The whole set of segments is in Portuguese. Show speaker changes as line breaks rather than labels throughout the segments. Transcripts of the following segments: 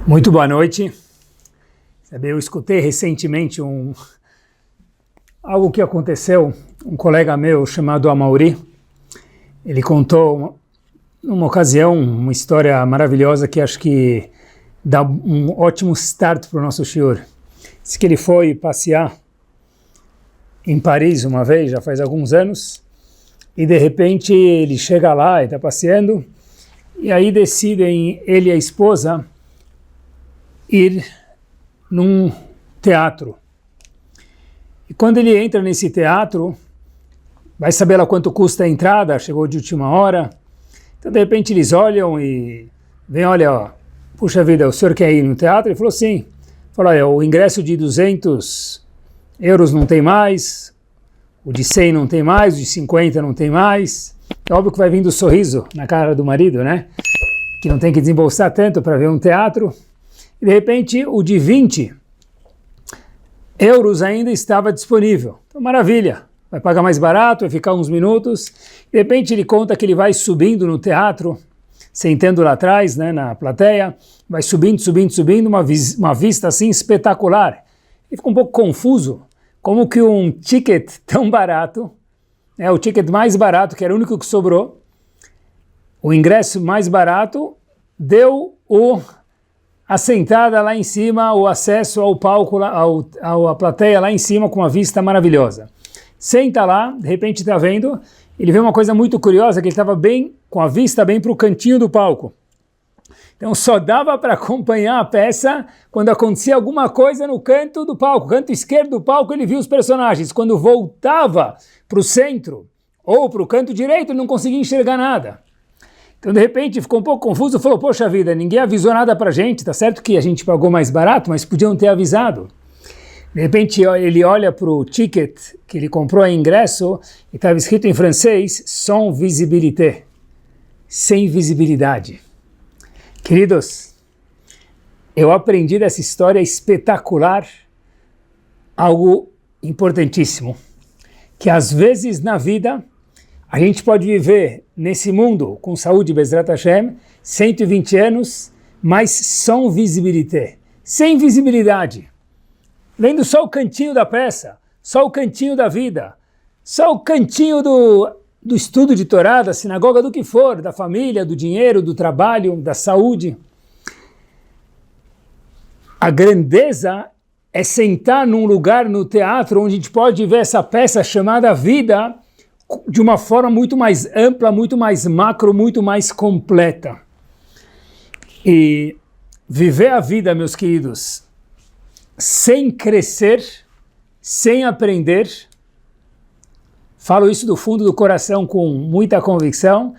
Muito boa noite. Eu escutei recentemente algo que aconteceu. Um colega meu chamado Amauri, ele contou numa ocasião uma história maravilhosa que acho que dá um ótimo start para o nosso shiur. Diz que ele foi passear em Paris uma vez, já faz alguns anos, e de repente ele chega lá e está passeando, e aí decidem ele e a esposa ir num teatro. E quando ele entra nesse teatro, vai saber lá quanto custa a entrada, chegou de última hora, então de repente eles olham e vem, olha, ó, puxa vida, o senhor quer ir no teatro? Ele falou sim. Falou, olha, o ingresso de 200 euros não tem mais, o de 100 não tem mais, o de 50 não tem mais. É óbvio que vai vindo o sorriso na cara do marido, né? Que não tem que desembolsar tanto para ver um teatro. E de repente o de 20 euros ainda estava disponível. Então maravilha, vai pagar mais barato, vai ficar uns minutos. De repente ele conta que ele vai subindo no teatro, sentando lá atrás, né, na plateia, vai subindo, uma vista assim espetacular. Ele fica um pouco confuso, como que um ticket tão barato, o ticket mais barato, que era o único que sobrou, o ingresso mais barato, deu a sentada lá em cima, o acesso ao palco, à plateia lá em cima com uma vista maravilhosa. Senta lá, de repente está vendo, ele vê uma coisa muito curiosa, que ele estava bem, com a vista bem para o cantinho do palco. Então só dava para acompanhar a peça quando acontecia alguma coisa no canto do palco, canto esquerdo do palco ele via os personagens. Quando voltava para o centro ou para o canto direito ele não conseguia enxergar nada. Então de repente ficou um pouco confuso, falou, poxa vida, ninguém avisou nada para a gente, tá certo que a gente pagou mais barato, mas podiam ter avisado. De repente ele olha para o ticket que ele comprou em ingresso e estava escrito em francês, sans visibilité, sem visibilidade. Queridos, eu aprendi dessa história espetacular algo importantíssimo, que às vezes na vida a gente pode viver nesse mundo com saúde, Bezrat Hashem, 120 anos, mas sans visibilité, sem visibilidade, vendo só o cantinho da peça, só o cantinho da vida, só o cantinho do estudo de Torá, da sinagoga, do que for, da família, do dinheiro, do trabalho, da saúde. A grandeza é sentar num lugar no teatro onde a gente pode ver essa peça chamada vida de uma forma muito mais ampla, muito mais macro, muito mais completa. E viver a vida, meus queridos, sem crescer, sem aprender, falo isso do fundo do coração com muita convicção,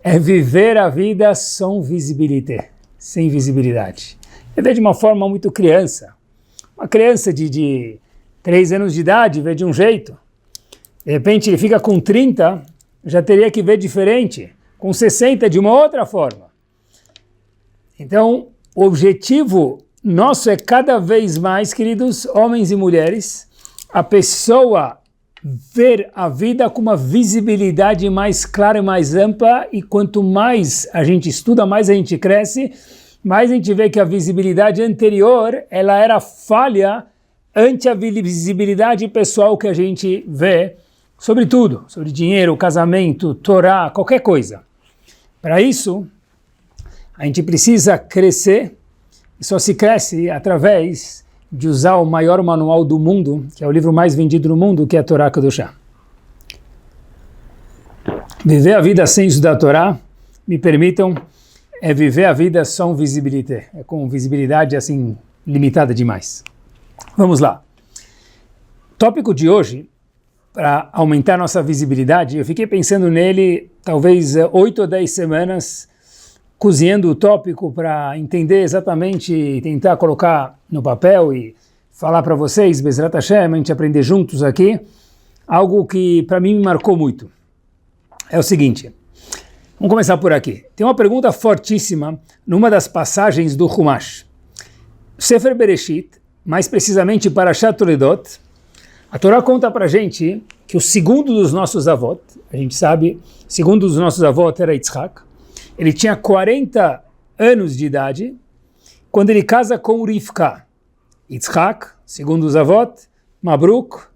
é viver a vida sans visibilité, sem visibilidade. Viver de uma forma muito criança. Uma criança de 3 anos de idade vê de um jeito, de repente ele fica com 30, já teria que ver diferente, com 60 de uma outra forma. Então, o objetivo nosso é cada vez mais, queridos homens e mulheres, a pessoa ver a vida com uma visibilidade mais clara e mais ampla, e quanto mais a gente estuda, mais a gente cresce, mais a gente vê que a visibilidade anterior, ela era falha ante a visibilidade pessoal que a gente vê sobre tudo, sobre dinheiro, casamento, Torá, qualquer coisa. Para isso, a gente precisa crescer, e só se cresce através de usar o maior manual do mundo, que é o livro mais vendido no mundo, que é a Torá Kedoshá. Viver a vida sem estudar a Torá, me permitam, é viver a vida sans visibilité, é com visibilidade assim limitada demais. Vamos lá. Tópico de hoje, para aumentar nossa visibilidade, eu fiquei pensando nele talvez 8 ou 10 semanas, cozinhando o tópico para entender exatamente, tentar colocar no papel e falar para vocês, Bezrat Hashem, a gente aprender juntos aqui, algo que para mim me marcou muito. É o seguinte, vamos começar por aqui. Tem uma pergunta fortíssima numa das passagens do Humash. Sefer Bereshit, mais precisamente Parashat Toledot, a Torá conta para a gente que o segundo dos nossos avós, a gente sabe, o segundo dos nossos avós era Yitzhak, ele tinha 40 anos de idade quando ele casa com Rivka. Yitzhak, segundo os avós, Mabruk,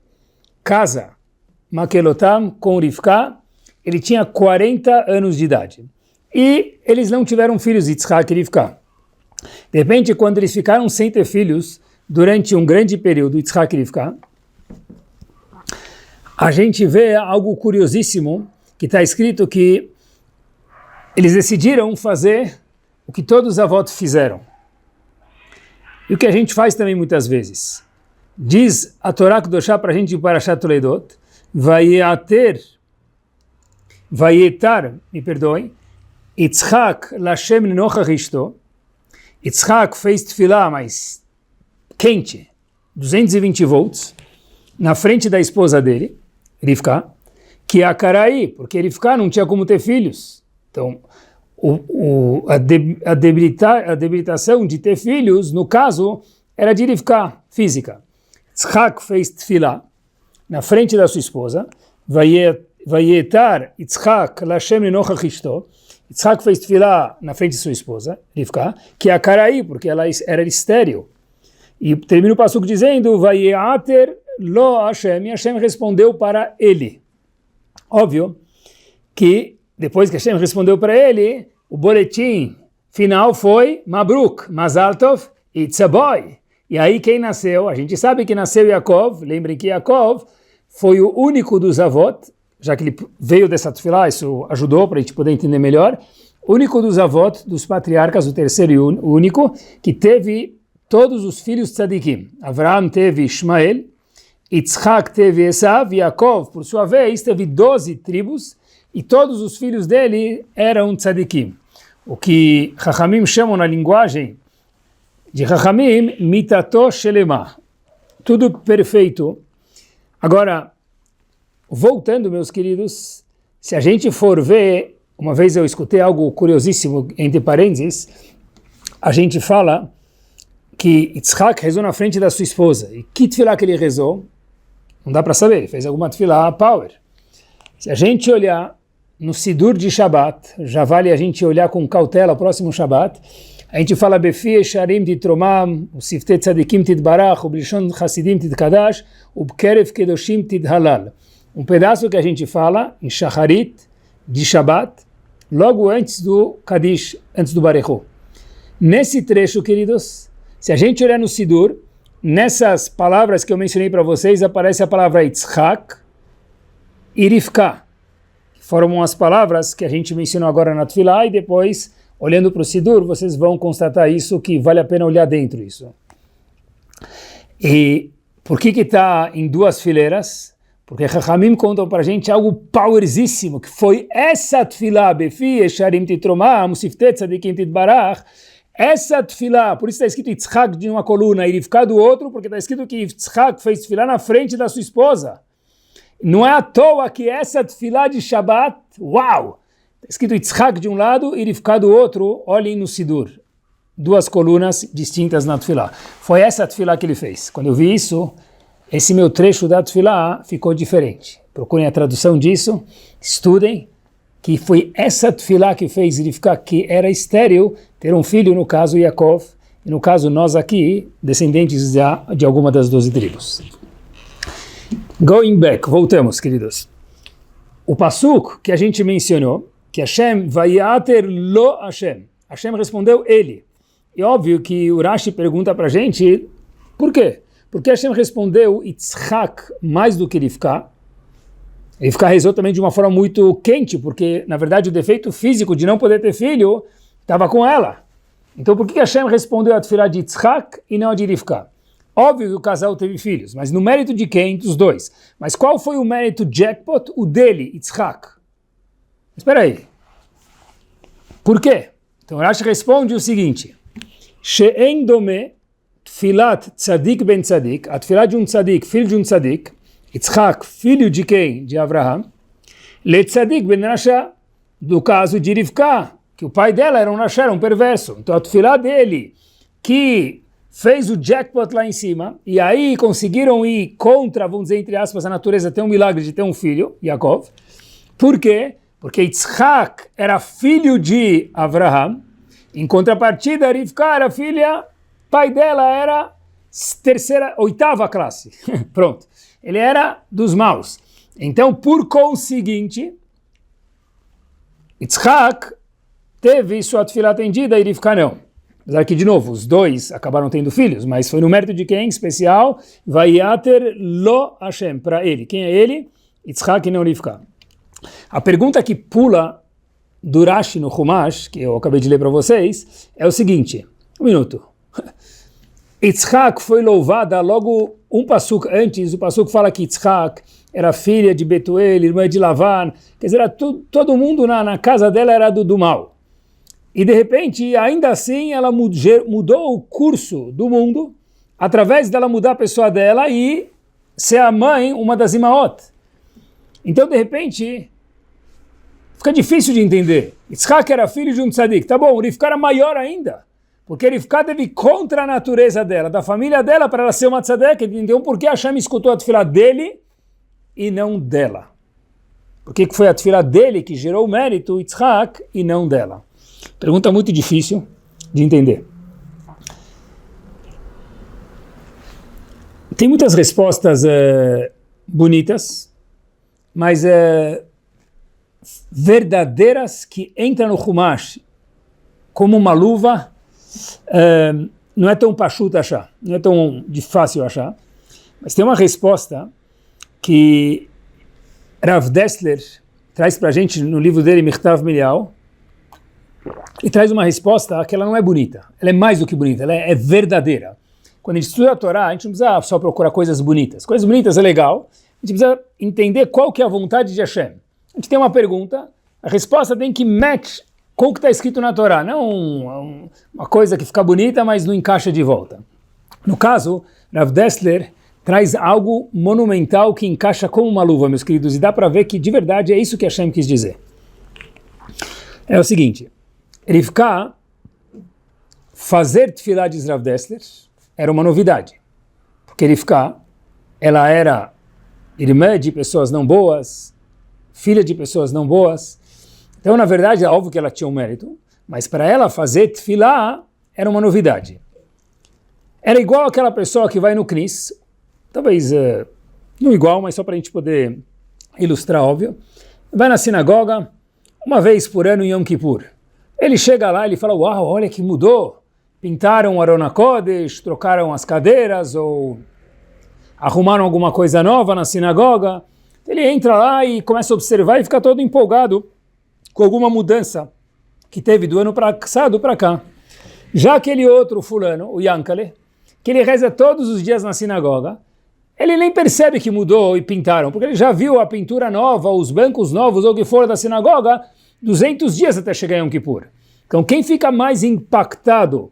casa Makelotam com Rivka, ele tinha 40 anos de idade. E eles não tiveram filhos, Yitzhak e Rivka. De repente, quando eles ficaram sem ter filhos, durante um grande período, Yitzhak e Rivka, a gente vê algo curiosíssimo, que está escrito que eles decidiram fazer o que todos os avós fizeram. E o que a gente faz também muitas vezes. Diz a Torá Kedoshá para a gente em Parashat Toledot, Vayetar, me perdoem, Yitzhak Lashem Nenochach Ishto, Yitzhak fez tefilá, mas quente, 220 volts, na frente da esposa dele, Rivka, que é a Karai, porque Rivka não tinha como ter filhos. Então, a debilitação de ter filhos, no caso, era de Rivka, física. Yitzhak fez tefilá, na frente da sua esposa, Vayetar Yitzhak Lashem Nenochach Ishto, Yitzhak fez tefilá na frente de sua esposa, Rivka, que é a Karai, porque ela era estéril. E termina o passuco dizendo, Vayeater Lo Hashem, e Hashem respondeu para ele. Óbvio que depois que Hashem respondeu para ele, o boletim final foi Mabruk, Mazal Tov, It's a boy. E aí quem nasceu? A gente sabe que nasceu Yaakov, lembrem que Yaakov foi o único dos avós, já que ele veio dessa tefilá, isso ajudou para a gente poder entender melhor, único dos avós, dos patriarcas, o terceiro e único, que teve todos os filhos tzadikim. Avraham teve Ishmael, Yitzhak teve Esav, e Yaakov, por sua vez, teve 12 tribos, e todos os filhos dele eram tzadikim. O que Chachamim chamam na linguagem de Chachamim, mitato shelema. Tudo perfeito. Agora, voltando, meus queridos, se a gente for ver, uma vez eu escutei algo curiosíssimo, entre parênteses, a gente fala que Yitzhak rezou na frente da sua esposa. E que tefilá que ele rezou? Não dá para saber, ele fez alguma tefilá power. Se a gente olhar no Sidur de Shabbat, já vale a gente olhar com cautela o próximo Shabbat, a gente fala Befi Esharim Titromam, o Sifte Tzadikim Tidbarach, o Blishon Hasidim Tidkadash, o Bkerev Kedoshim Tidhalal. Um pedaço que a gente fala em Shacharit de Shabbat, logo antes do Kadish, antes do Barechu. Nesse trecho, queridos, se a gente olhar no Sidur, nessas palavras que eu mencionei para vocês, aparece a palavra Yitzhak e Rivka, que formam as palavras que a gente mencionou agora na Tefilá, e depois, olhando para o Sidur, vocês vão constatar isso, que vale a pena olhar dentro isso. E por que está em duas fileiras? Porque Chachamim contam para a gente algo powerzíssimo, que foi essa Tefilá, Befi Esharim Titromam, Sifte Tzadikim Tidbarach, essa tefilá, por isso está escrito Yitzhak de uma coluna e Rivka do outro, porque está escrito que Yitzhak fez tefilá na frente da sua esposa. Não é à toa que essa tefilá de Shabbat, uau! Está escrito Yitzhak de um lado e Rivka do outro, olhem no Sidur. Duas colunas distintas na tefilá. Foi essa tefilá que ele fez. Quando eu vi isso, esse meu trecho da tefilá ficou diferente. Procurem a tradução disso, estudem, que foi essa tefilá que fez Rivka, que era estéril, ter um filho, no caso Yaakov, e no caso nós aqui, descendentes de alguma das 12 tribos. Going back, voltamos, queridos. O pasuk que a gente mencionou, que Hashem vayater lo Hashem. Hashem respondeu ele. E óbvio que o Rashi pergunta para a gente, por quê? Porque Hashem respondeu Yitzhak mais do que Rivka. Rivka rezou também de uma forma muito quente, porque, na verdade, o defeito físico de não poder ter filho estava com ela. Então, por que Hashem respondeu a tefilá de Yitzhak e não a de Rivka? Óbvio que o casal teve filhos, mas no mérito de quem? Dos dois. Mas qual foi o mérito jackpot? O dele, Yitzhak. Espera aí. Por quê? Então, Rashi responde o seguinte. She'en dome tfilat tzadik ben tzadik, a tefilá de um tzadik, filho de um tzadik, Yitzhak, filho de quem? De Avraham. Le tzadik ben Rasha, do caso de Rivka, que o pai dela era um Rasha, era um perverso. Então a tefilá dele, que fez o jackpot lá em cima, e aí conseguiram ir contra, vamos dizer, entre aspas, a natureza, ter um milagre de ter um filho, Yaakov. Por quê? Porque Yitzhak era filho de Avraham, Em contrapartida, Rivka era filha, pai dela era oitava classe. Pronto. Ele era dos maus. Então, por conseguinte, Yitzhak teve sua tefilá atendida e Rivka não. Apesar que, de novo, os dois acabaram tendo filhos, mas foi no mérito de quem? Especial, Vayater lo Hashem, para ele. Quem é ele? Yitzhak e não Rivka. A pergunta que pula do Rashi no Chumash, que eu acabei de ler para vocês, é o seguinte, um minuto. Yitzhak foi louvada logo um passuk antes, o passuk fala que Yitzhak era filha de Betuel, irmã de Lavan, quer dizer, era todo mundo na casa dela era do mal. E de repente, ainda assim, ela mudou o curso do mundo, através dela mudar a pessoa dela e ser a mãe, uma das imaot. Então, de repente, fica difícil de entender. Yitzhak era filho de um tzadik. Tá bom, o Rivka era maior ainda, porque Rivka teve contra a natureza dela, da família dela, para ela ser uma tzadek. Então, por que Hashem escutou a tefilá dele e não dela? Por que foi a tefilá dele que gerou o mérito, Yitzhak, e não dela? Pergunta muito difícil de entender. Tem muitas respostas bonitas, mas verdadeiras que entram no Chumash como uma luva, não é tão pachuta achar, não é tão fácil achar, mas tem uma resposta que Rav Dessler traz para a gente no livro dele, Michtav Milial, e traz uma resposta que ela não é bonita, ela é mais do que bonita, ela é verdadeira. Quando a gente estuda a Torá, a gente não precisa só procurar coisas bonitas. Coisas bonitas é legal, a gente precisa entender qual que é a vontade de Hashem. A gente tem uma pergunta, a resposta tem que match com o que está escrito na Torá, não uma coisa que fica bonita, mas não encaixa de volta. No caso, Rav Dessler traz algo monumental que encaixa como uma luva, meus queridos, e dá para ver que de verdade é isso que Hashem quis dizer. É o seguinte, Rivka fazer tefilá de Rav Dessler era uma novidade, porque Rivka, ela era irmã de pessoas não boas, filha de pessoas não boas, então na verdade é óbvio que ela tinha um mérito, mas para ela fazer tefilá era uma novidade. Era igual aquela pessoa que vai no Knis, talvez não igual, mas só para a gente poder ilustrar, óbvio, vai na sinagoga uma vez por ano em Yom Kippur. Ele chega lá e ele fala, uau, olha que mudou, pintaram o Aron HaKodesh, trocaram as cadeiras ou arrumaram alguma coisa nova na sinagoga. Ele entra lá e começa a observar e fica todo empolgado com alguma mudança que teve do ano passado para cá. Já aquele outro fulano, o Yankale, que ele reza todos os dias na sinagoga, ele nem percebe que mudou e pintaram, porque ele já viu a pintura nova, os bancos novos ou o que for da sinagoga 200 dias até chegar em Yom Kippur. Então quem fica mais impactado,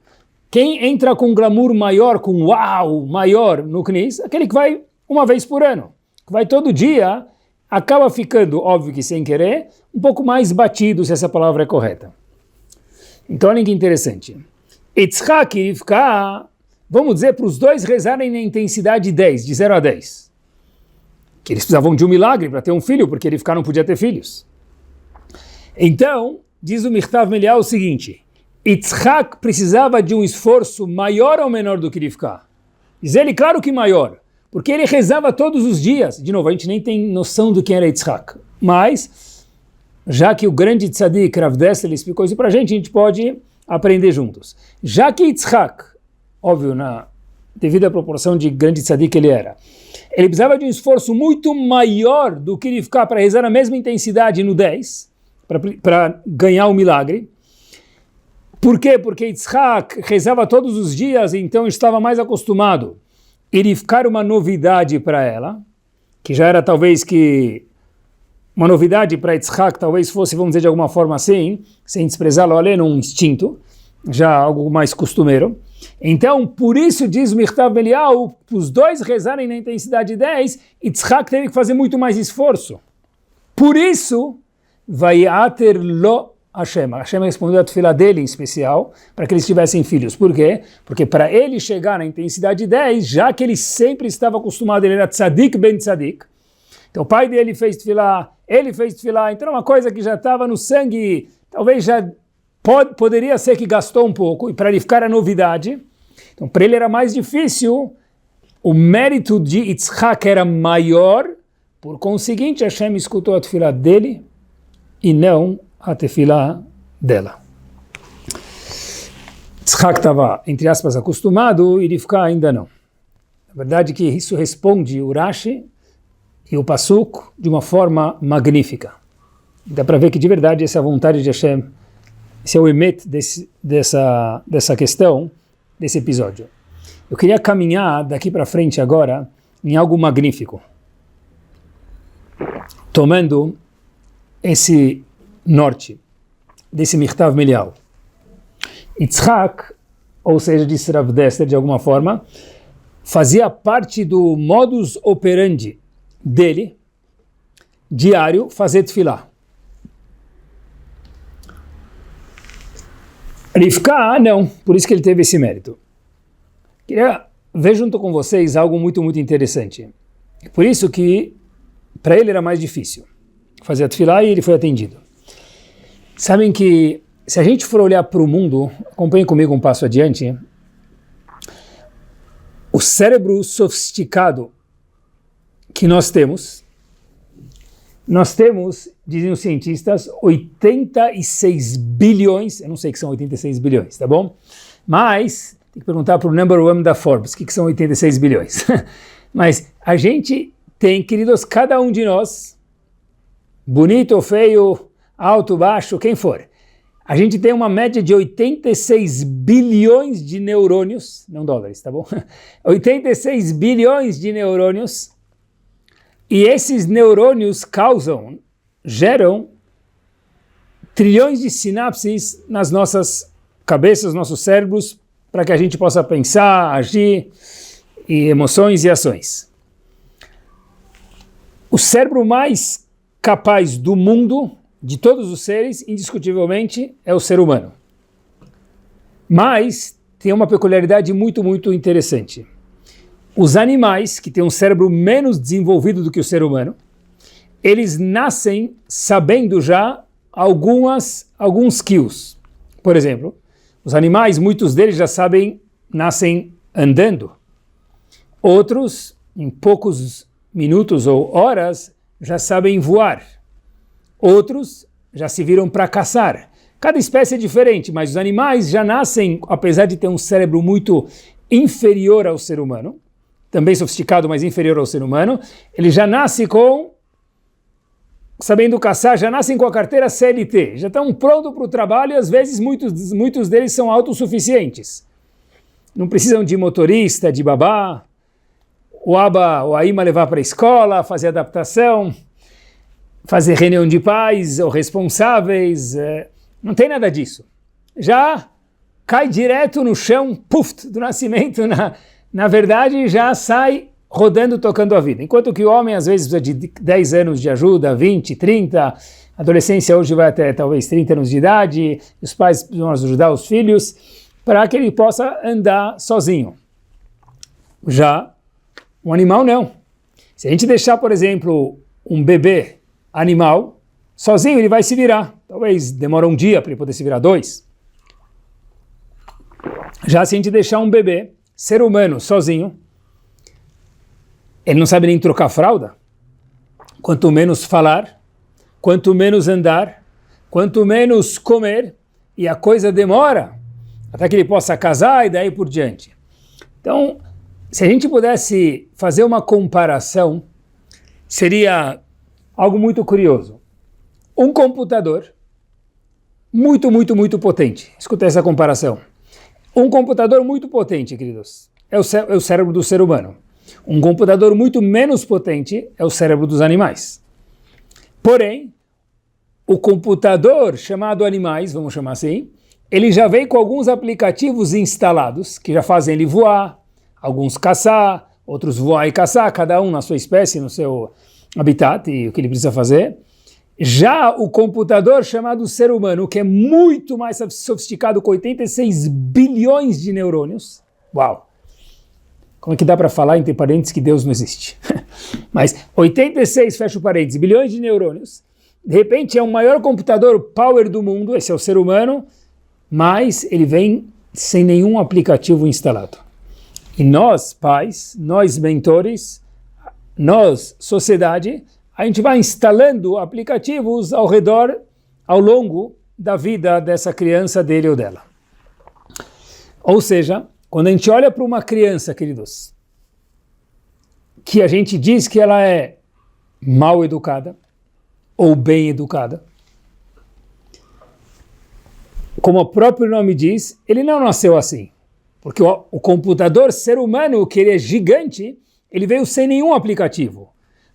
quem entra com glamour maior, com uau maior no Knis, aquele que vai uma vez por ano, que vai todo dia, acaba ficando, óbvio que sem querer, um pouco mais batido, se essa palavra é correta. Então olha que interessante. Yitzhak e Rivka, vamos dizer para os dois rezarem na intensidade 10, de 0 a 10. Que eles precisavam de um milagre para ter um filho, porque Rivka não podia ter filhos. Então, diz o Michtav Milial o seguinte, Yitzhak precisava de um esforço maior ou menor do que Rivka? Diz ele, claro que maior, porque ele rezava todos os dias. De novo, a gente nem tem noção do que era Yitzhak, mas, já que o grande tzadik, Rav Dessler, explicou isso para a gente pode aprender juntos. Já que Yitzhak, óbvio, na devida proporção de grande tzadik que ele era, ele precisava de um esforço muito maior do que Rivka para rezar a mesma intensidade no 10, para ganhar o milagre. Por quê? Porque Yitzhak rezava todos os dias, então estava mais acostumado. E Rivka era uma novidade para ela, que já era talvez que uma novidade para Yitzhak, talvez fosse, vamos dizer de alguma forma assim, sem desprezá-lo, ali num instinto, já algo mais costumeiro. Então, por isso diz o Michtav Milial, os dois rezarem na intensidade 10, Yitzhak teve que fazer muito mais esforço. Por isso, Vayater lo Hashem. Hashem respondeu a tefilá dele em especial, para que eles tivessem filhos. Por quê? Porque para ele chegar na intensidade 10, já que ele sempre estava acostumado, ele era tzadik ben tzadik, então o pai dele fez tefilá, ele fez tefilá, então é uma coisa que já estava no sangue, talvez já Poderia ser que gastou um pouco, e para ele ficar a novidade, então para ele era mais difícil, o mérito de Yitzhak era maior, por conseguinte Hashem escutou a tefilá dele e não a tefilá dela. Yitzhak estava, entre aspas, acostumado e Rivka ainda não. Na verdade que isso responde o Rashi e o Pasuk de uma forma magnífica. Dá para ver que de verdade essa é a vontade de Hashem, esse é o emet dessa questão, desse episódio. Eu queria caminhar daqui para frente agora em algo magnífico, tomando esse norte desse Michtav Melial. Yitzhak, ou seja, disse Rav Dessler de alguma forma, fazia parte do modus operandi dele, diário, fazer tefilá. Rivka, não, por isso que ele teve esse mérito. Queria ver junto com vocês algo muito, muito interessante. Por isso que para ele era mais difícil fazer a tefilá e ele foi atendido. Sabem que se a gente for olhar para o mundo, acompanhem comigo um passo adiante, o cérebro sofisticado que nós temos, dizem os cientistas, 86 bilhões, eu não sei o que são 86 bilhões, tá bom? Mas, tem que perguntar para o number one da Forbes, o que são 86 bilhões. Mas a gente tem, queridos, cada um de nós, bonito ou feio, alto, baixo, quem for, a gente tem uma média de 86 bilhões de neurônios, não dólares, tá bom? 86 bilhões de neurônios, e esses neurônios geram trilhões de sinapses nas nossas cabeças, nossos cérebros, para que a gente possa pensar, agir, e emoções e ações. O cérebro mais capaz do mundo, de todos os seres, indiscutivelmente, é o ser humano. Mas tem uma peculiaridade muito, muito interessante. Os animais, que têm um cérebro menos desenvolvido do que o ser humano, eles nascem sabendo já alguns skills. Por exemplo, os animais, muitos deles já nascem andando. Outros, em poucos minutos ou horas, já sabem voar. Outros já se viram para caçar. Cada espécie é diferente, mas os animais já nascem, apesar de ter um cérebro muito inferior ao ser humano, também sofisticado, mas inferior ao ser humano, ele já nasce sabendo caçar, já nascem com a carteira CLT, já estão prontos para o trabalho e às vezes muitos deles são autossuficientes. Não precisam de motorista, de babá, o aba ou a ima levar para a escola, fazer adaptação, fazer reunião de pais ou responsáveis, não tem nada disso. Já cai direto no chão, puf, do nascimento, na verdade já sai rodando, tocando a vida. Enquanto que o homem às vezes precisa de 10 anos de ajuda, 20, 30, a adolescência hoje vai até talvez 30 anos de idade, os pais vão ajudar os filhos para que ele possa andar sozinho. Já um animal não. Se a gente deixar, por exemplo, um bebê animal, sozinho ele vai se virar. Talvez demora um dia para ele poder se virar, 2. Já se a gente deixar um bebê, ser humano, sozinho, ele não sabe nem trocar fralda. Quanto menos falar, quanto menos andar, quanto menos comer, e a coisa demora até que ele possa casar e daí por diante. Então, se a gente pudesse fazer uma comparação, seria algo muito curioso. Um computador muito, muito, muito potente. Escuta essa comparação. Um computador muito potente, queridos, é o cérebro do ser humano. Um computador muito menos potente é o cérebro dos animais. Porém, o computador chamado animais, vamos chamar assim, ele já vem com alguns aplicativos instalados que já fazem ele voar, alguns caçar, outros voar e caçar, cada um na sua espécie, no seu habitat e o que ele precisa fazer. Já o computador chamado ser humano, que é muito mais sofisticado, com 86 bilhões de neurônios. Uau! Como é que dá para falar, entre parênteses, que Deus não existe? Mas 86, fecha o parênteses, bilhões de neurônios. De repente é o maior computador power do mundo, esse é o ser humano, mas ele vem sem nenhum aplicativo instalado. E nós, pais, nós, mentores, nós, sociedade, a gente vai instalando aplicativos ao redor, ao longo da vida dessa criança, dele ou dela. Ou seja, quando a gente olha para uma criança, queridos, que a gente diz que ela é mal educada ou bem educada, como o próprio nome diz, ele não nasceu assim. Porque o computador ser humano, que ele é gigante, ele veio sem nenhum aplicativo.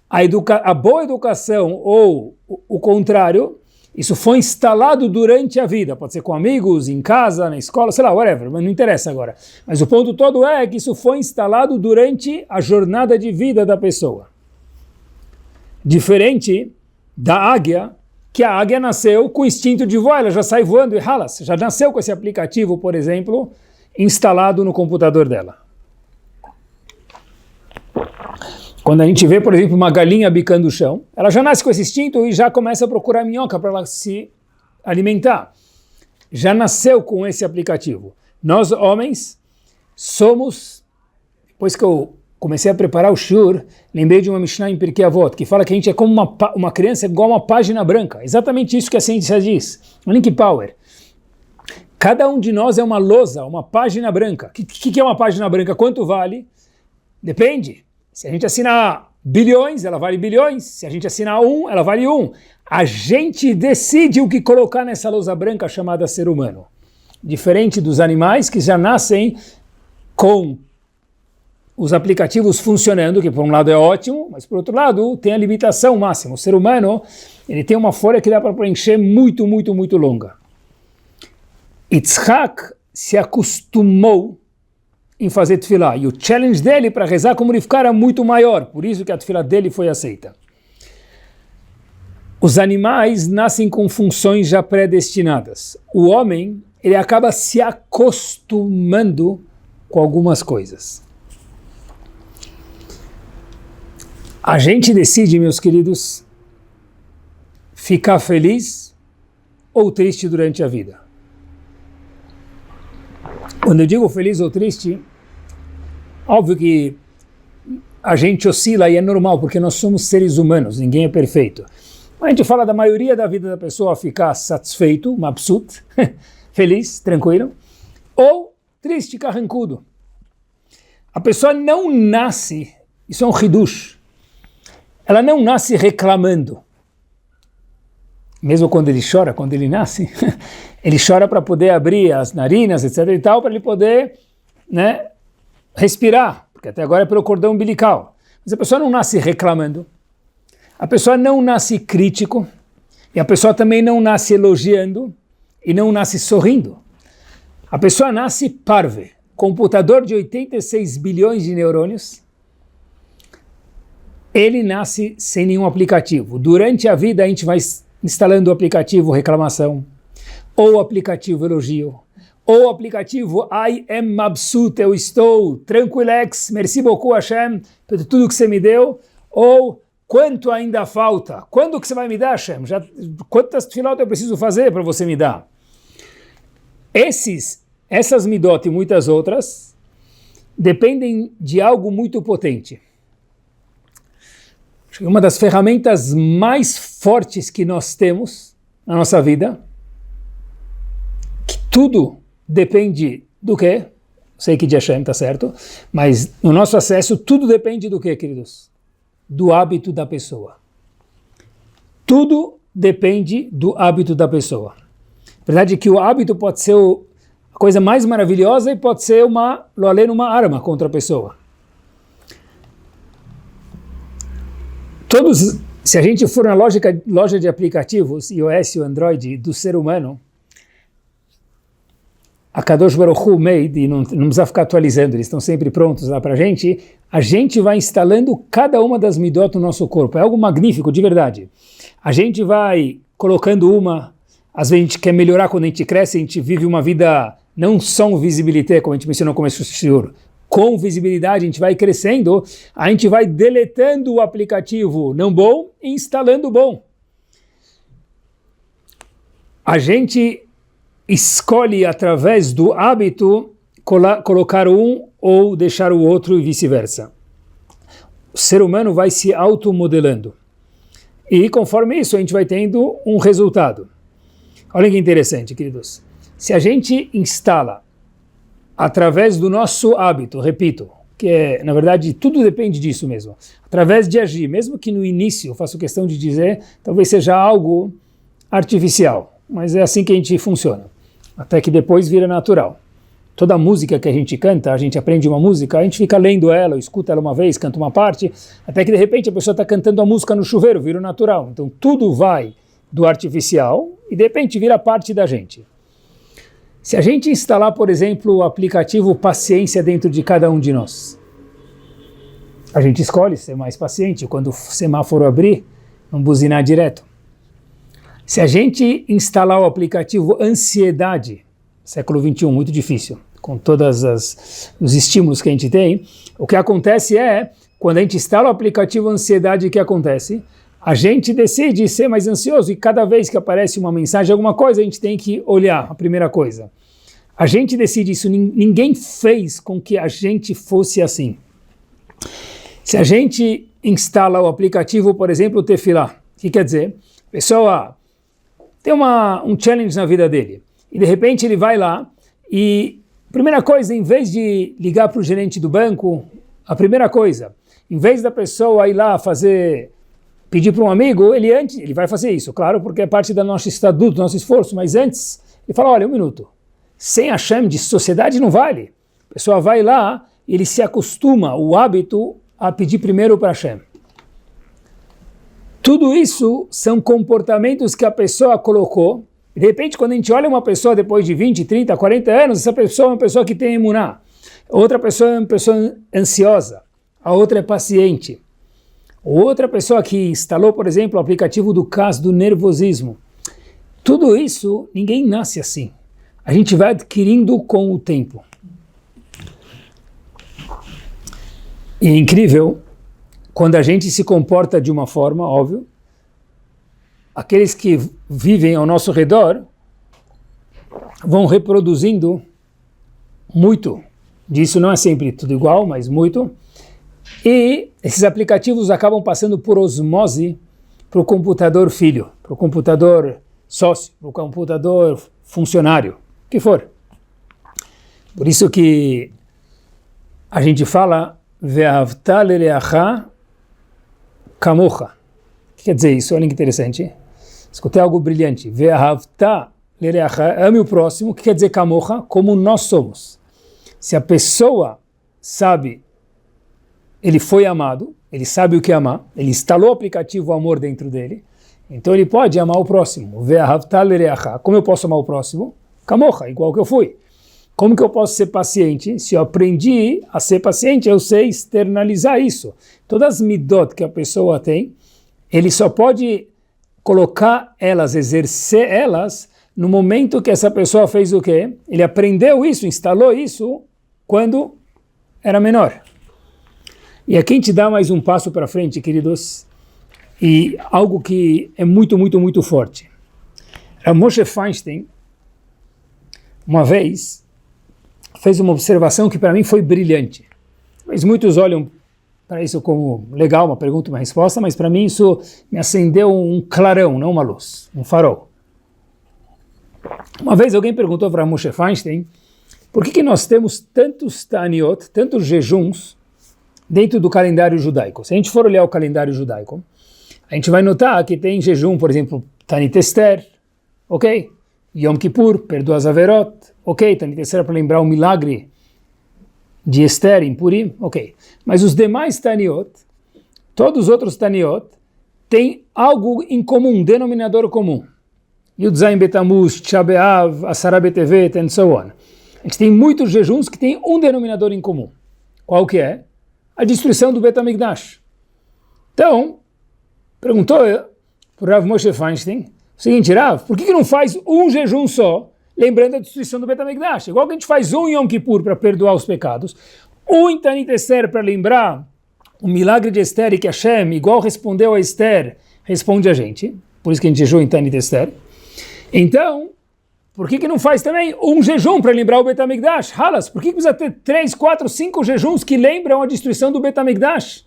A boa educação ou o contrário, isso foi instalado durante a vida. Pode ser com amigos, em casa, na escola, sei lá, whatever, mas não interessa agora. Mas o ponto todo é que isso foi instalado durante a jornada de vida da pessoa. Diferente da águia, que a águia nasceu com o instinto de voar, ela já sai voando e ralas, já nasceu com esse aplicativo, por exemplo, instalado no computador dela. Quando a gente vê, por exemplo, uma galinha bicando o chão, ela já nasce com esse instinto e já começa a procurar minhoca para ela se alimentar. Já nasceu com esse aplicativo. Nós, homens, somos, depois que eu comecei a preparar o shiur, lembrei de uma Mishnah em Pirkei Avot, que fala que a gente é como uma criança igual uma página branca. Exatamente isso que a ciência diz. Um link power. Cada um de nós é uma lousa, uma página branca. O que é uma página branca? Quanto vale? Depende. Se a gente assinar bilhões, ela vale bilhões. Se a gente assinar ela vale um. A gente decide o que colocar nessa lousa branca chamada ser humano. Diferente dos animais que já nascem com os aplicativos funcionando, que por um lado é ótimo, mas por outro lado tem a limitação máxima. O ser humano, ele tem uma folha que dá para preencher muito, muito, muito longa. Yitzhak se acostumou em fazer tefilá, e o challenge dele para rezar como ele ficar era muito maior, por isso que a tefilá dele foi aceita. Os animais nascem com funções já predestinadas. O homem, ele acaba se acostumando com algumas coisas. A gente decide, meus queridos, ficar feliz ou triste durante a vida. Quando eu digo feliz ou triste, óbvio que a gente oscila e é normal, porque nós somos seres humanos, ninguém é perfeito. A gente fala da maioria da vida da pessoa ficar satisfeito, mabsut, feliz, tranquilo, ou triste, carrancudo. A pessoa não nasce, isso é um hidush, ela não nasce reclamando. Mesmo quando ele chora, quando ele nasce, ele chora para poder abrir as narinas, etc. e tal, para ele poder, respirar, porque até agora é pelo cordão umbilical. Mas a pessoa não nasce reclamando, a pessoa não nasce crítico, e a pessoa também não nasce elogiando, e não nasce sorrindo. A pessoa nasce parve, computador de 86 bilhões de neurônios. Ele nasce sem nenhum aplicativo. Durante a vida a gente vai instalando o aplicativo reclamação, ou o aplicativo elogio, ou o aplicativo I am mabsut, eu estou tranquilex, merci beaucoup Hashem, por tudo que você me deu, ou quanto ainda falta, quando que você vai me dar Hashem, quantas tefilot eu preciso fazer para você me dar? Essas midot e muitas outras dependem de algo muito potente. Uma das ferramentas mais fortes que nós temos na nossa vida, que tudo depende do quê? Sei que de Hashem, tá certo, mas no nosso acesso tudo depende do quê, queridos? Do hábito da pessoa. Tudo depende do hábito da pessoa. A verdade é que o hábito pode ser a coisa mais maravilhosa e pode ser uma arma contra a pessoa. Se a gente for na loja de aplicativos, iOS e Android do ser humano, a Kadosh Baruch Hu made, e não precisa ficar atualizando, eles estão sempre prontos lá para a gente vai instalando cada uma das midot no nosso corpo. É algo magnífico, de verdade. A gente vai colocando às vezes a gente quer melhorar quando a gente cresce, a gente vive uma vida não só visibilité, como a gente mencionou no começo do shiur, com visibilidade, a gente vai crescendo, a gente vai deletando o aplicativo não bom e instalando o bom. A gente escolhe através do hábito colocar um ou deixar o outro e vice-versa. O ser humano vai se automodelando. E conforme isso a gente vai tendo um resultado. Olha que interessante, queridos. Se a gente instala através do nosso hábito, repito, que é, na verdade, tudo depende disso mesmo, através de agir, mesmo que no início, eu faço questão de dizer, talvez seja algo artificial, mas é assim que a gente funciona, até que depois vira natural. Toda música que a gente canta, a gente aprende uma música, a gente fica lendo ela, escuta ela uma vez, canta uma parte, até que de repente a pessoa está cantando a música no chuveiro, vira natural. Então tudo vai do artificial e de repente vira parte da gente. Se a gente instalar, por exemplo, o aplicativo Paciência dentro de cada um de nós, a gente escolhe ser mais paciente, quando o semáforo abrir, não buzinar direto. Se a gente instalar o aplicativo Ansiedade, século XXI, muito difícil, com todos os estímulos que a gente tem, o que acontece é, quando a gente instala o aplicativo Ansiedade, o que acontece? A gente decide ser mais ansioso e cada vez que aparece uma mensagem, alguma coisa, a gente tem que olhar a primeira coisa. A gente decide isso, ninguém fez com que a gente fosse assim. Se a gente instala o aplicativo, por exemplo, o Tefilá, o que quer dizer? A pessoa tem um challenge na vida dele e de repente ele vai lá e, primeira coisa, em vez de ligar para o gerente do banco, a primeira coisa, em vez da pessoa ir lá pedir para um amigo, ele vai fazer isso, claro, porque é parte do nosso estatuto, do nosso esforço, mas antes ele fala, olha, um minuto, sem Hashem de sociedade não vale. A pessoa vai lá e ele se acostuma, o hábito, a pedir primeiro para Hashem. Tudo isso são comportamentos que a pessoa colocou. De repente, quando a gente olha uma pessoa depois de 20, 30, 40 anos, essa pessoa é uma pessoa que tem emuná. Outra pessoa é uma pessoa ansiosa. A outra é paciente. Outra pessoa que instalou, por exemplo, o aplicativo do caso do nervosismo. Tudo isso, ninguém nasce assim. A gente vai adquirindo com o tempo. E é incrível, quando a gente se comporta de uma forma, óbvio, aqueles que vivem ao nosso redor vão reproduzindo muito. Disso não é sempre tudo igual, mas muito. E esses aplicativos acabam passando por osmose para o computador filho, para o computador sócio, para o computador funcionário, o que for. Por isso que a gente fala Ve'ahavta lereacha kamocha. O que quer dizer isso? Olha que interessante. Escutei algo brilhante. Ve'ahavta lereacha, ame o próximo. O que quer dizer kamocha? Como nós somos. Se a pessoa sabe, ele foi amado, ele sabe o que é amar, ele instalou o aplicativo Amor dentro dele, então ele pode amar o próximo. Ve'ahavta lereacha. Como eu posso amar o próximo? Kamocha, igual que eu fui. Como que eu posso ser paciente? Se eu aprendi a ser paciente, eu sei externalizar isso. Todas as midot que a pessoa tem, ele só pode colocar elas, exercer elas, no momento que essa pessoa fez o quê? Ele aprendeu isso, instalou isso, quando era menor. E aqui a gente dá mais um passo para frente, queridos, e algo que é muito, muito, muito forte. A Moshe Feinstein, uma vez, fez uma observação que para mim foi brilhante. Mas muitos olham para isso como legal, uma pergunta, uma resposta, mas para mim isso me acendeu um clarão, não uma luz, um farol. Uma vez alguém perguntou para Moshe Feinstein por que nós temos tantos taniot, tantos jejuns dentro do calendário judaico. Se a gente for olhar o calendário judaico, a gente vai notar que tem jejum, por exemplo, Tanit Esther, ok? Yom Kippur, perdoa as averot, ok, Tanit Esther para lembrar o milagre de Esther em Purim, ok. Mas os demais Taniot, todos os outros Taniot, têm algo em comum, um denominador comum. Yud Zayin Betamuz, Tisha B'Av, Asara B'Tevet, and so on. A gente tem muitos jejuns que têm um denominador em comum. Qual que é? A destruição do Bet HaMikdash. Então, perguntou para o Rav Moshe Feinstein, o seguinte, Rav, por que não faz um jejum só, lembrando a destruição do Bet HaMikdash? Igual que a gente faz um em Yom Kippur para perdoar os pecados, um em Tanit Esther para lembrar o milagre de Esther e que Hashem, igual respondeu a Esther, responde a gente. Por isso que a gente jejua em Tanit Esther. Então, por que não faz também um jejum para lembrar o Beit HaMikdash? Halas, por que precisa ter 3, 4, 5 jejuns que lembram a destruição do Beit HaMikdash?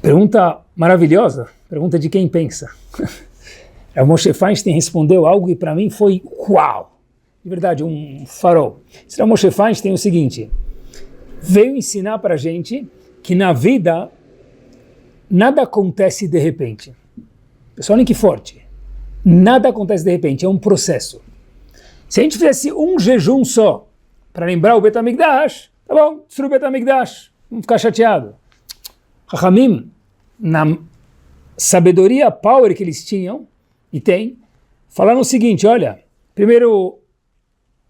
Pergunta maravilhosa, pergunta de quem pensa. O Moshe Feinstein respondeu algo que para mim foi uau, de verdade, um farol. O Moshe Feinstein é o seguinte, veio ensinar para a gente que na vida nada acontece de repente. Pessoal, olhem que forte. Nada acontece de repente, é um processo. Se a gente fizesse um jejum só para lembrar o Beit HaMikdash, tá bom, destrui o Beit HaMikdash, vamos ficar chateados. Chachamim, na sabedoria power que eles tinham, e tem, falaram o seguinte, olha, primeiro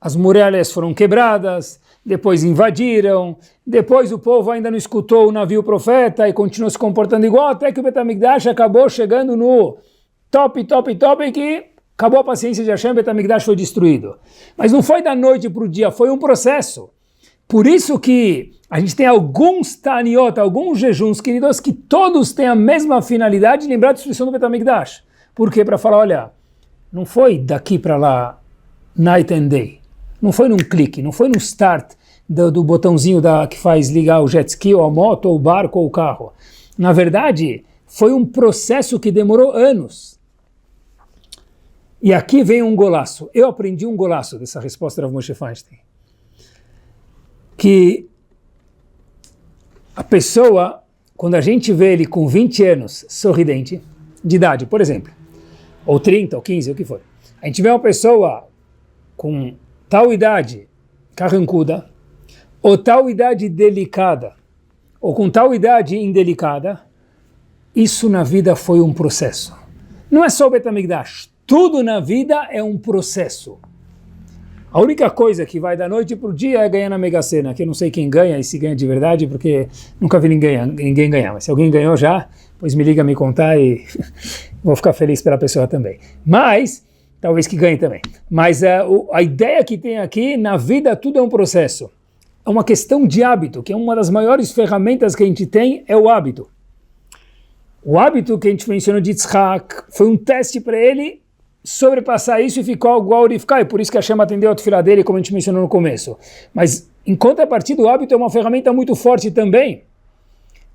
as muralhas foram quebradas, depois invadiram, depois o povo ainda não escutou o navio profeta e continuou se comportando igual, até que o Beit HaMikdash acabou chegando no top, que acabou a paciência de Hashem, o Beit HaMikdash foi destruído. Mas não foi da noite para o dia, foi um processo. Por isso que a gente tem alguns taniot, alguns jejuns, queridos, que todos têm a mesma finalidade de lembrar a destruição do Beit HaMikdash. Por quê? Para falar, olha, não foi daqui para lá, night and day. Não foi num clique, não foi no start do botãozinho que faz ligar o jet ski, ou a moto, ou o barco, ou o carro. Na verdade, foi um processo que demorou anos. E aqui vem um golaço. Eu aprendi um golaço dessa resposta do Moshe Feinstein. Que a pessoa, quando a gente vê ele com 20 anos, sorridente, de idade, por exemplo, ou 30, ou 15, o que for, a gente vê uma pessoa com tal idade carrancuda, ou tal idade delicada, ou com tal idade indelicada, isso na vida foi um processo. Não é só o Beit HaMikdash, tudo na vida é um processo. A única coisa que vai da noite para o dia é ganhar na Mega Sena, que eu não sei quem ganha e se ganha de verdade, porque nunca vi ninguém ganhar. Mas se alguém ganhou já, pois me liga me contar e vou ficar feliz pela pessoa também. Mas, talvez que ganhe também. Mas a ideia que tem aqui, na vida tudo é um processo. É uma questão de hábito, que é uma das maiores ferramentas que a gente tem, é o hábito. O hábito que a gente mencionou de Yitzhak foi um teste para ele sobrepassar isso e ficou glorificar, e por isso que a Hashem atendeu a tefilá dele, como a gente mencionou no começo. Mas, em contrapartida, o hábito é uma ferramenta muito forte também.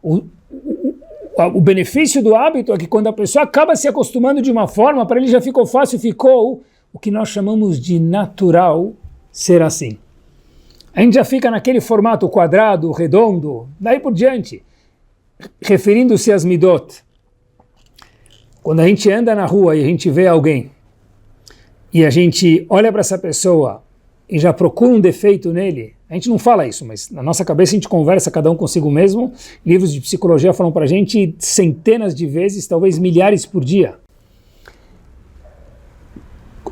O benefício do hábito é que quando a pessoa acaba se acostumando de uma forma, para ele já ficou fácil, ficou o que nós chamamos de natural ser assim. A gente já fica naquele formato quadrado, redondo, daí por diante. Referindo-se às midot. Quando a gente anda na rua e a gente vê alguém, e a gente olha para essa pessoa e já procura um defeito nele, a gente não fala isso, mas na nossa cabeça a gente conversa cada um consigo mesmo. Livros de psicologia falam para a gente centenas de vezes, talvez milhares por dia.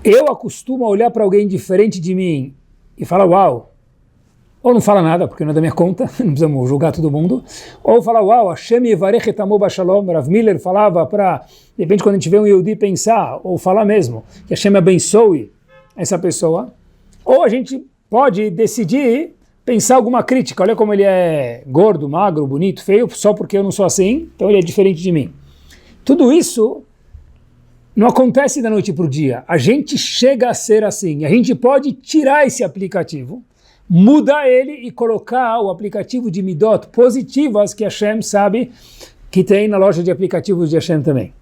Eu acostumo a olhar para alguém diferente de mim e falar, uau, ou não fala nada, porque não é da minha conta, não precisamos julgar todo mundo, ou falar, uau, Hashem Yevarech et Amo Bashalom, Rav Miller falava para, de repente, quando a gente vê um Yehudi pensar, ou falar mesmo, que Hashem abençoe essa pessoa, ou a gente pode decidir pensar alguma crítica, olha como ele é gordo, magro, bonito, feio, só porque eu não sou assim, então ele é diferente de mim. Tudo isso não acontece da noite para o dia, a gente chega a ser assim, a gente pode tirar esse aplicativo, mudar ele e colocar o aplicativo de Midot positivas que Hashem sabe que tem na loja de aplicativos de Hashem também.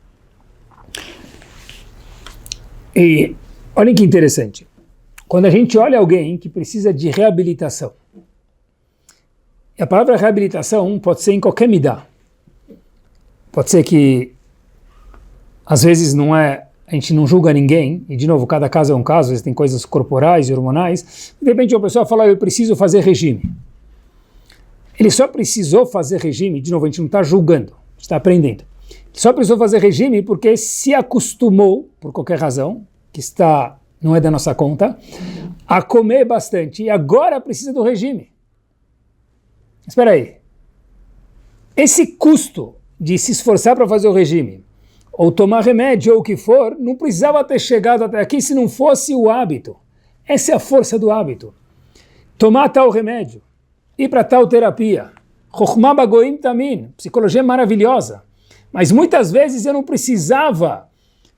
E olhem que interessante. Quando a gente olha alguém que precisa de reabilitação, e a palavra reabilitação pode ser em qualquer midá. Pode ser que às vezes a gente não julga ninguém, e de novo, cada caso é um caso, às vezes tem coisas corporais e hormonais, de repente uma pessoa fala, eu preciso fazer regime. Ele só precisou fazer regime, de novo, a gente não está julgando, a gente está aprendendo. Ele só precisou fazer regime porque se acostumou, por qualquer razão, que não é da nossa conta, a comer bastante, e agora precisa do regime. Espera aí, esse custo de se esforçar para fazer o regime, ou tomar remédio, ou o que for, não precisava ter chegado até aqui se não fosse o hábito. Essa é a força do hábito. Tomar tal remédio, ir para tal terapia. Chokhmah bagoim tamin, psicologia maravilhosa. Mas muitas vezes eu não precisava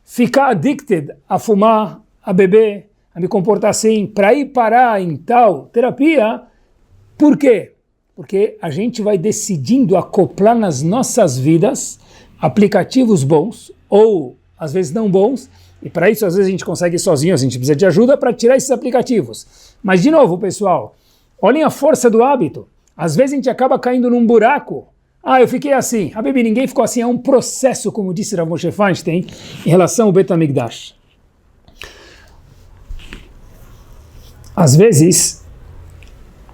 ficar addicted a fumar, a beber, a me comportar assim, para ir parar em tal terapia. Por quê? Porque a gente vai decidindo acoplar nas nossas vidas aplicativos bons, ou às vezes não bons, e para isso às vezes a gente consegue ir sozinho, a gente precisa de ajuda para tirar esses aplicativos. Mas de novo, pessoal, olhem a força do hábito. Às vezes a gente acaba caindo num buraco. Eu fiquei assim. Habibi, ninguém ficou assim. É um processo, como disse Rav Moshe Feinstein, em relação ao Bet HaMikdash. Às vezes,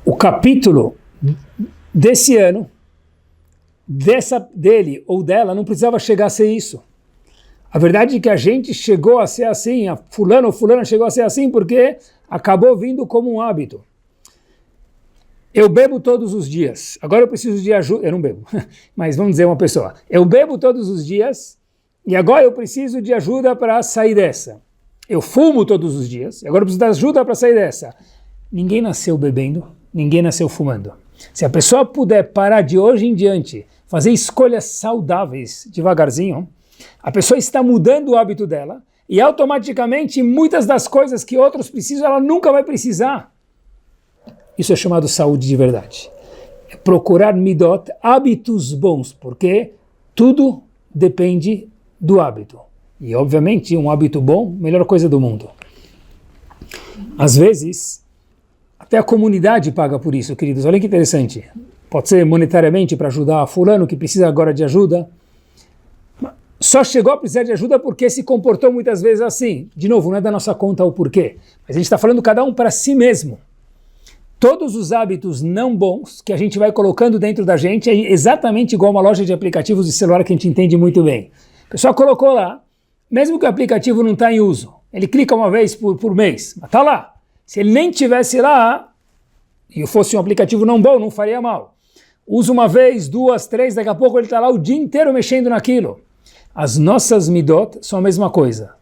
o capítulo desse ano, dele ou dela, não precisava chegar a ser isso. A verdade é que a gente chegou a ser assim, a fulano ou fulana chegou a ser assim porque acabou vindo como um hábito. Eu bebo todos os dias, agora eu preciso de ajuda, eu não bebo, mas vamos dizer uma pessoa, eu bebo todos os dias e agora eu preciso de ajuda para sair dessa. Eu fumo todos os dias, e agora eu preciso de ajuda para sair dessa. Ninguém nasceu bebendo, ninguém nasceu fumando. Se a pessoa puder parar de hoje em diante, fazer escolhas saudáveis devagarzinho, a pessoa está mudando o hábito dela e automaticamente muitas das coisas que outros precisam, ela nunca vai precisar. Isso é chamado saúde de verdade. É procurar midot, hábitos bons, porque tudo depende do hábito. E obviamente um hábito bom, melhor coisa do mundo. Às vezes, até a comunidade paga por isso, queridos. Olha que interessante. Pode ser monetariamente para ajudar fulano que precisa agora de ajuda. Só chegou a precisar de ajuda porque se comportou muitas vezes assim. De novo, não é da nossa conta o porquê. Mas a gente está falando cada um para si mesmo. Todos os hábitos não bons que a gente vai colocando dentro da gente é exatamente igual uma loja de aplicativos de celular que a gente entende muito bem. O pessoal colocou lá, mesmo que o aplicativo não está em uso, ele clica uma vez por mês, mas está lá. Se ele nem tivesse lá, e fosse um aplicativo não bom, não faria mal. Usa uma vez, duas, três, daqui a pouco ele está lá o dia inteiro mexendo naquilo. As nossas midot são a mesma coisa.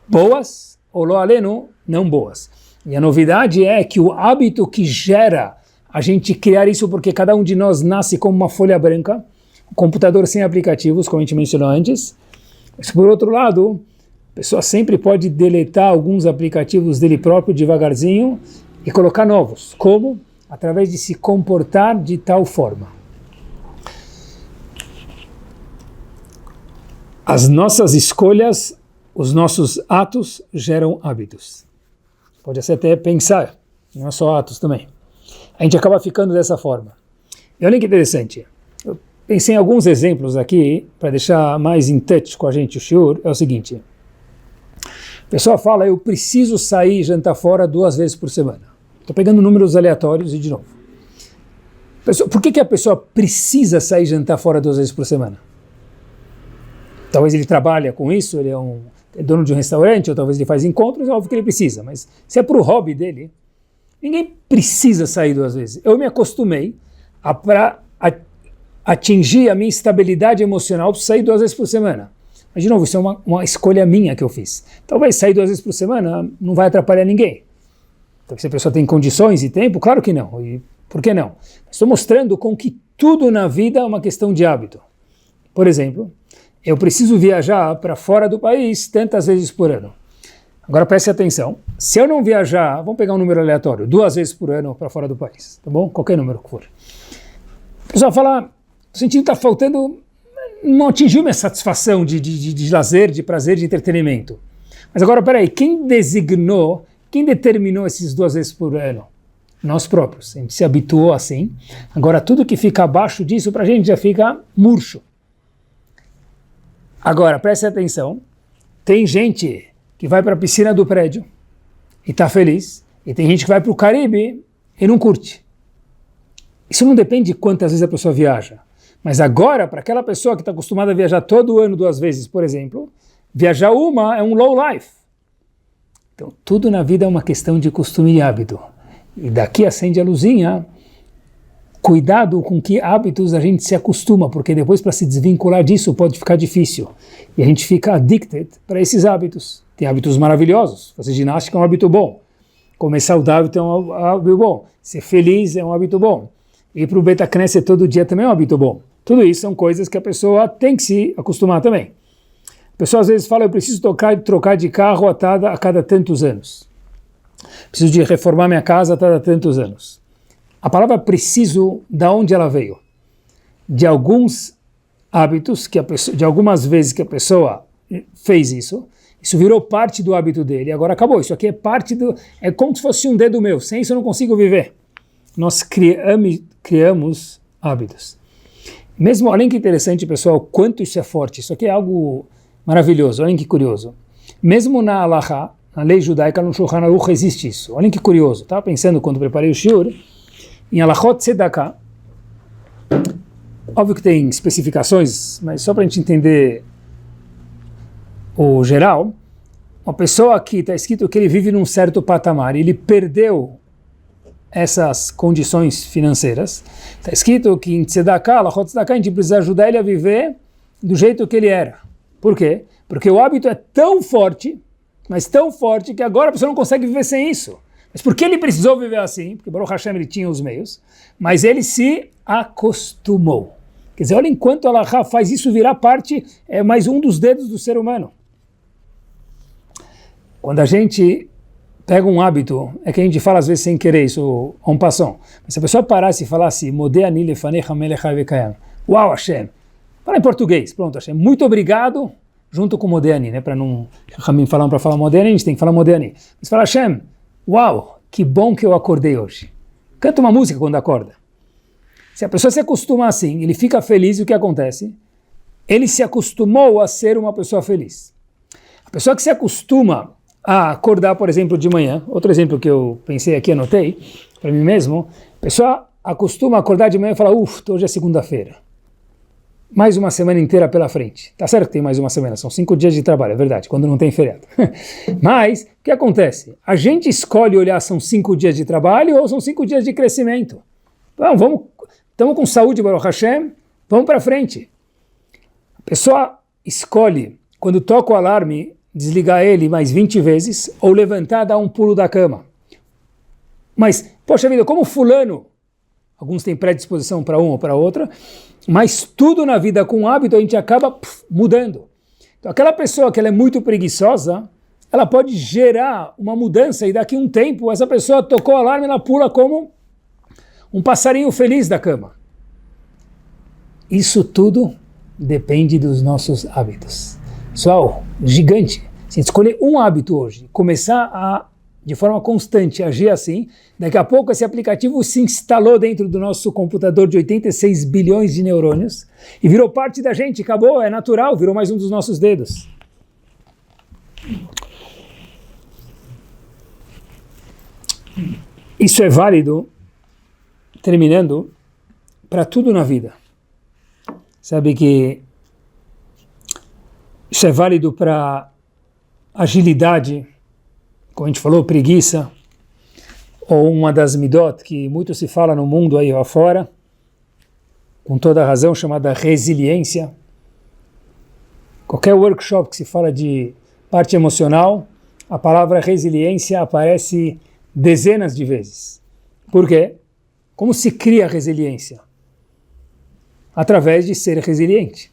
Boas, ou lo aleno, não boas. E a novidade é que o hábito que gera a gente criar isso, porque cada um de nós nasce como uma folha branca, um computador sem aplicativos, como a gente mencionou antes. Mas por outro lado, a pessoa sempre pode deletar alguns aplicativos dele próprio devagarzinho e colocar novos. Como? Através de se comportar de tal forma. As nossas escolhas, os nossos atos geram hábitos. Pode até pensar, não é só atos também. A gente acaba ficando dessa forma. E olha que interessante. Eu pensei em alguns exemplos aqui, para deixar mais in touch com a gente o shiur, é o seguinte. A pessoa fala, eu preciso sair e jantar fora 2 vezes por semana. Estou pegando números aleatórios e de novo. Por que a pessoa precisa sair e jantar fora 2 vezes por semana? Talvez ele trabalha com isso, ele é dono de um restaurante, ou talvez ele faz encontros, é óbvio que ele precisa, mas se é para o hobby dele, ninguém precisa sair 2 vezes. Eu me acostumei para atingir a minha estabilidade emocional, sair 2 vezes por semana. Mas de novo, isso é uma escolha minha que eu fiz. Talvez sair 2 vezes por semana não vai atrapalhar ninguém. Então, se a pessoa tem condições e tempo, claro que não. E por que não? Estou mostrando com que tudo na vida é uma questão de hábito. Por exemplo, eu preciso viajar para fora do país tantas vezes por ano. Agora preste atenção. Se eu não viajar, vamos pegar um número aleatório, 2 vezes por ano para fora do país, tá bom? Qualquer número que for. O pessoal fala, o sentido está faltando, não atingiu minha satisfação de lazer, de prazer, de entretenimento. Mas agora, peraí, quem determinou esses 2 vezes por ano? Nós próprios. A gente se habituou assim. Agora, tudo que fica abaixo disso, para a gente já fica murcho. Agora, preste atenção. Tem gente que vai para a piscina do prédio e está feliz. E tem gente que vai para o Caribe e não curte. Isso não depende de quantas vezes a pessoa viaja. Mas agora, para aquela pessoa que está acostumada a viajar todo ano 2 vezes, por exemplo, viajar uma é um low life. Então, tudo na vida é uma questão de costume e hábito. E daqui acende a luzinha, cuidado com que hábitos a gente se acostuma, porque depois para se desvincular disso pode ficar difícil. E a gente fica addicted para esses hábitos. Tem hábitos maravilhosos. Fazer ginástica é um hábito bom. Comer saudável é um hábito bom. Ser feliz é um hábito bom. Ir para o Beit HaKnesset todo dia também é um hábito bom. Tudo isso são coisas que a pessoa tem que se acostumar também. A pessoas às vezes falam, eu preciso trocar de carro a cada tantos anos. Preciso de reformar minha casa a cada tantos anos. A palavra preciso, da onde ela veio? De alguns hábitos, de algumas vezes que a pessoa fez isso virou parte do hábito dele, agora acabou, isso aqui é como se fosse um dedo meu, sem isso eu não consigo viver. Nós criamos hábitos. Mesmo, olhem que interessante, pessoal, quanto isso é forte, isso aqui é algo maravilhoso, olhem que curioso. Mesmo na Halakha, na lei judaica, no Shulchan Aruch, existe isso. Olhem que curioso, estava pensando quando preparei o shiur, em Halachot Tzedakah, óbvio que tem especificações, mas só para a gente entender o geral, uma pessoa aqui está escrito que ele vive num certo patamar, ele perdeu essas condições financeiras, está escrito que em Tzedakah, Halachot Tzedakah, a gente precisa ajudar ele a viver do jeito que ele era. Por quê? Porque o hábito é tão forte, mas tão forte, que agora a pessoa não consegue viver sem isso. Mas por que ele precisou viver assim? Porque Baruch Hashem ele tinha os meios, mas ele se acostumou. Quer dizer, olha, enquanto a Halakha faz isso virar parte, é mais um dos dedos do ser humano. Quando a gente pega um hábito, é que a gente fala às vezes sem querer isso, en passant. Mas se a pessoa parasse e falasse, Modeh ani lefanecha melech hai vekayam. Uau, Hashem. Fala em português, pronto, Hashem. Muito obrigado, junto com Modeh ani, né? Para não falar para falar Modeh ani, a gente tem que falar Modeh ani. Mas fala, Hashem, uau, que bom que eu acordei hoje. Canta uma música quando acorda. Se a pessoa se acostuma assim, ele fica feliz, e o que acontece? Ele se acostumou a ser uma pessoa feliz. A pessoa que se acostuma a acordar, por exemplo, de manhã, outro exemplo que eu pensei aqui, anotei, para mim mesmo, a pessoa acostuma a acordar de manhã e fala, hoje é segunda-feira. Mais uma semana inteira pela frente. Tá certo que tem mais uma semana, são 5 dias de trabalho, é verdade, quando não tem feriado. Mas, o que acontece? A gente escolhe olhar, são 5 dias de trabalho ou são 5 dias de crescimento. Então, estamos com saúde, Baruch Hashem, vamos para frente. A pessoa escolhe, quando toca o alarme, desligar ele mais 20 vezes, ou levantar, dar um pulo da cama. Mas, poxa vida, como fulano, alguns têm predisposição para uma ou para outra, mas tudo na vida com hábito a gente acaba mudando. Então aquela pessoa que ela é muito preguiçosa, ela pode gerar uma mudança e daqui a um tempo essa pessoa tocou o alarme, ela pula como um passarinho feliz da cama. Isso tudo depende dos nossos hábitos. Pessoal, gigante. Se a gente escolher um hábito hoje, começar a, de forma constante, agir assim, daqui a pouco esse aplicativo se instalou dentro do nosso computador de 86 bilhões de neurônios e virou parte da gente, acabou, é natural, virou mais um dos nossos dedos. Isso é válido, terminando, para tudo na vida. Sabe que isso é válido para agilidade, como a gente falou, preguiça, ou uma das midot que muito se fala no mundo aí afora, com toda a razão, chamada resiliência. Qualquer workshop que se fala de parte emocional, a palavra resiliência aparece dezenas de vezes. Por quê? Como se cria resiliência? Através de ser resiliente.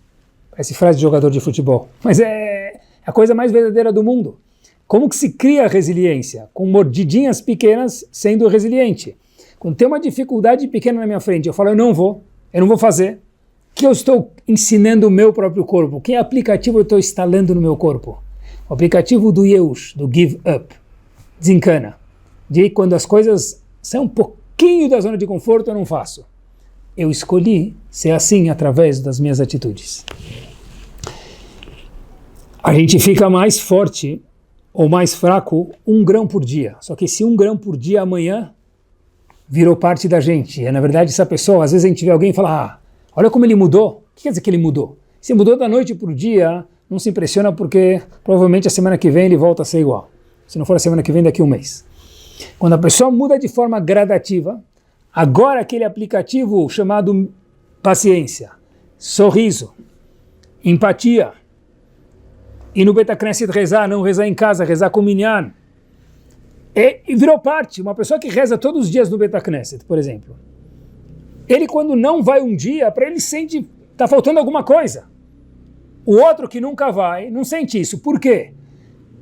Parece frase de jogador de futebol, mas é a coisa mais verdadeira do mundo. Como que se cria a resiliência? Com mordidinhas pequenas sendo resiliente. Quando tem uma dificuldade pequena na minha frente, eu falo, eu não vou fazer. O que eu estou ensinando o meu próprio corpo? Que aplicativo eu estou instalando no meu corpo? O aplicativo do Yeush, do Give Up. Desencana. De quando as coisas saem um pouquinho da zona de conforto, eu não faço. Eu escolhi ser assim através das minhas atitudes. A gente fica mais forte ou mais fraco 1 grão por dia. Só que esse 1 grão por dia amanhã virou parte da gente. E na verdade essa pessoa, às vezes a gente vê alguém e fala, olha como ele mudou. O que quer dizer que ele mudou? Se mudou da noite para o dia, não se impressiona porque provavelmente a semana que vem ele volta a ser igual. Se não for a semana que vem, daqui a 1 mês. Quando a pessoa muda de forma gradativa, agora aquele aplicativo chamado paciência, sorriso, empatia, ir no Beit HaKnesset rezar, não rezar em casa, rezar com minyan, e virou parte. Uma pessoa que reza todos os dias no Beit HaKnesset, por exemplo, ele quando não vai um dia, para ele sente, está faltando alguma coisa. O outro que nunca vai, não sente isso. Por quê?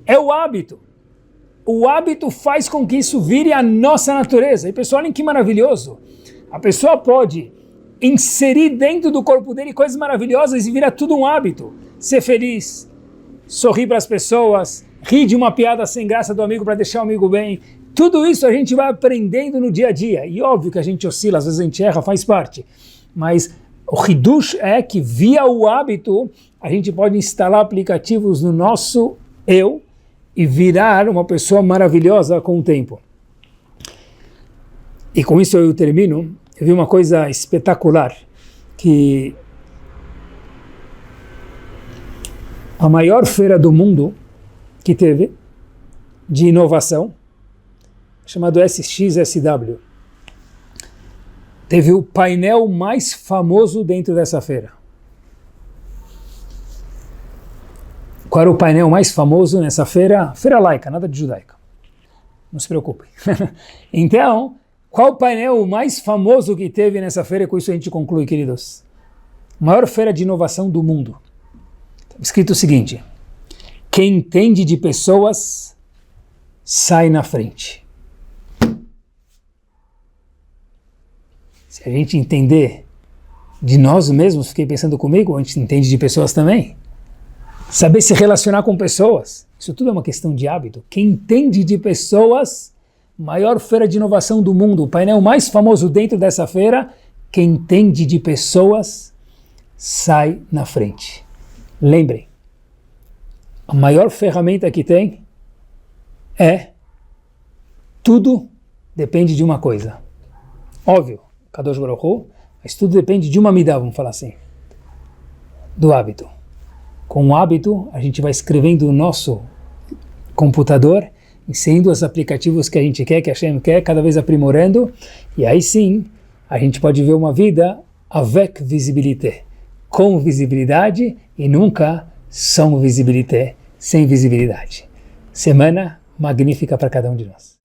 É o hábito. O hábito faz com que isso vire a nossa natureza. E pessoal, olhem que maravilhoso. A pessoa pode inserir dentro do corpo dele coisas maravilhosas e vira tudo um hábito. Ser feliz, sorrir para as pessoas, rir de uma piada sem graça do amigo para deixar o amigo bem. Tudo isso a gente vai aprendendo no dia a dia. E óbvio que a gente oscila, às vezes a gente erra, faz parte. Mas o Hidush é que via o hábito a gente pode instalar aplicativos no nosso eu e virar uma pessoa maravilhosa com o tempo. E com isso eu termino. Eu vi uma coisa espetacular, que a maior feira do mundo que teve, de inovação, chamado SXSW, teve o painel mais famoso dentro dessa feira. Qual era o painel mais famoso nessa feira? Feira laica, nada de judaica. Não se preocupe. Então, qual o painel mais famoso que teve nessa feira? E com isso a gente conclui, queridos. Maior feira de inovação do mundo. Escrito o seguinte: quem entende de pessoas sai na frente. Se a gente entender de nós mesmos, fiquei pensando comigo, a gente entende de pessoas também. Saber se relacionar com pessoas, isso tudo é uma questão de hábito. Quem entende de pessoas, maior feira de inovação do mundo, o painel mais famoso dentro dessa feira, quem entende de pessoas sai na frente. Lembrem, a maior ferramenta que tem é tudo depende de uma coisa. Óbvio, Kadosh Baruch Hu, mas tudo depende de uma midah, vamos falar assim, do hábito. Com o hábito, a gente vai escrevendo o nosso computador, inserindo os aplicativos que a gente quer, que a Hashem quer, cada vez aprimorando, e aí sim, a gente pode ver uma vida avec visibilité, com visibilidade e nunca sans visibilité, sem visibilidade. Semana magnífica para cada um de nós.